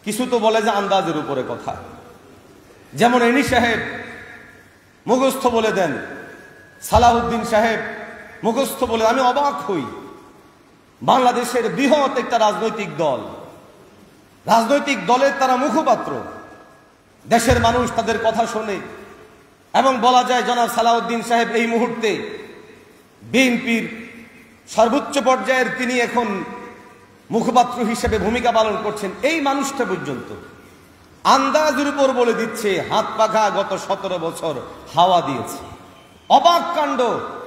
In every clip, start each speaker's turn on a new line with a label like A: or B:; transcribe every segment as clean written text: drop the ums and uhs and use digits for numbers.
A: কিছু তো বলে যে আন্দাজের উপরে কথা। যেমন এনি সাহেব মুখস্থ বলে দেন, সালাউদ্দিন সাহেব মুখস্থ বলে। আমি অবাক হই, বাংলাদেশের বৃহৎ একটা রাজনৈতিক দলের তারা মুখপাত্র, দেশের মানুষ তাদের কথা শোনে এবং বলা যায় জনাব সালাউদ্দিন সাহেব এই মুহূর্তে বিএনপির সর্বোচ্চ পর্যায়ের তিনি এখন মুখপাত্র হিসেবে ভূমিকা পালন করছেন। এই মানুষটা পর্যন্ত আন্দাজের উপর বলে দিচ্ছে হাত পাখা গত 17 বছর হাওয়া দিয়েছে। অবাক কাণ্ড।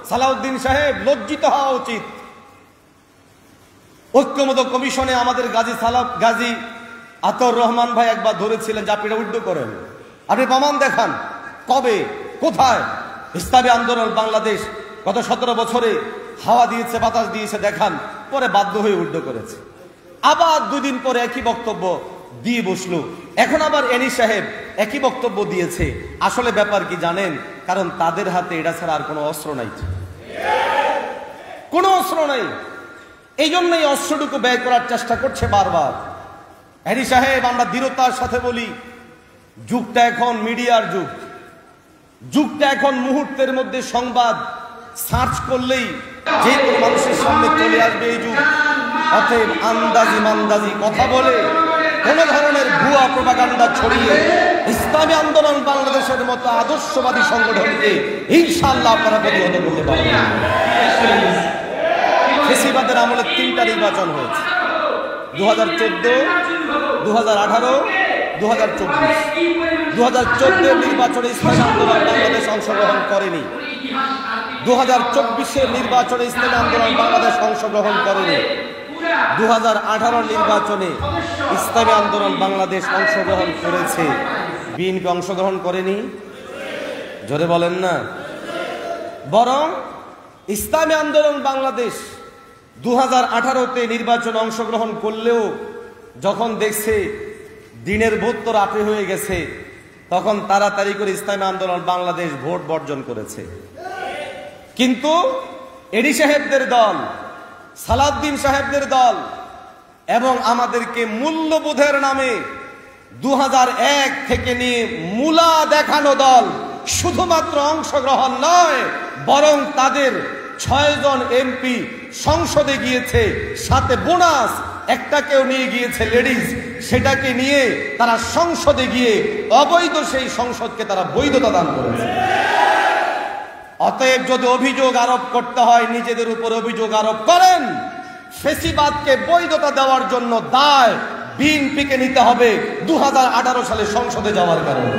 A: সালাউদ্দিন সাহেব লজ্জিত হওয়া উচিত। ঐক্যমত কমিশনে আমাদের গাজী আতর রহমান ভাই একবার ধরেছিলেন যে আপনি এটা উল্টো করেন, আপনি প্রমাণ দেখান, কবে কোথায় ইসলামী আন্দোলন বাংলাদেশ গত 17 বছরে হাওয়া দিয়েছে, বাতাস দিয়েছে দেখান। পরে বাধ্য হয়ে উল্টো করেছে। আবার 2 দিন পরে একই বক্তব্য দিয়ে বসলো। এখন আবার এনি সাহেব একই বক্তব্য দিয়েছে। আসলে ব্যাপার কি জানেন? কারণ তাদের হাতে এটা ছাড়া আর কোনো অস্ত্র নাই, কোনো অস্ত্র নাই। এই জন্যই অস্ত্রটুকু ব্যয় করার চেষ্টা করছে বারবার। এনি সাহেব, আমরা দৃঢ়তার সাথে বলি, যুগটা এখন মিডিয়ার যুগটা এখন মুহূর্তের মধ্যে সংবাদ সার্চ করলেই যে কোনো মানুষের সামনে চলে আসবে এই যুগ। অতএব আন্দাজি মান্দাজি কথা বলে কোন ধরনের ভুয়া প্রপাগান্ডা ছড়িয়ে ইসলামী আন্দোলন বাংলাদেশের মতো আদর্শবাদী সংগঠনকে ইনশাআল্লাহ আপনারা প্রতিহত করতে পারবেন। ফেসিবাদের আমলে 3টা নির্বাচন হয়েছে, 2014, 2018, 2024। 2014 নির্বাচনে ইসলামী আন্দোলন বাংলাদেশ অংশগ্রহণ করেনি। 2024 নির্বাচনে ইসলামী আন্দোলন বাংলাদেশ অংশগ্রহণ করেনি। 2018 নির্বাচনে ইসলামী আন্দোলন বাংলাদেশ অংশগ্রহণ করেছে, বিএনপি অংশগ্রহণ করেনি। জোরে বলেন না। বরং ইসলামী আন্দোলন বাংলাদেশ 2018-তে নির্বাচনে অংশগ্রহণ করলেও যখন দেখছে দিনের ভোট তো রাতে হয়ে গেছে, তখন তাড়াতাড়ি করে ইসলামী আন্দোলন বাংলাদেশ ভোট বর্জন করেছে। কিন্তু এডি সাহেবদের দল, সালাউদ্দিন সাহেবদের দল এবং আমাদেরকে মূল্যবোধের নামে 2001 থেকে নিয়ে মূলা দেখানো দল শুধুমাত্র অংশগ্রহণ নয়, বরং তাদের 6 জন এমপি সংসদে গিয়েছে, সাথে বোনাস একটাকেও নিয়ে গিয়েছে লেডিজ, সেটাকে নিয়ে তারা সংসদে গিয়ে অবৈধ সেই সংসদকে তারা বৈধতা দান করেছে। অতএব যদি অভিযোগ আরোপ করতে হয় নিজেদের উপর অভিযোগ আরোপ করেন। ফেসিবাদকে বৈধতা দেওয়ার জন্য দায় বিএনপিকে নিতে হবে 2018 সালে সংসদে যাওয়ার কারণে।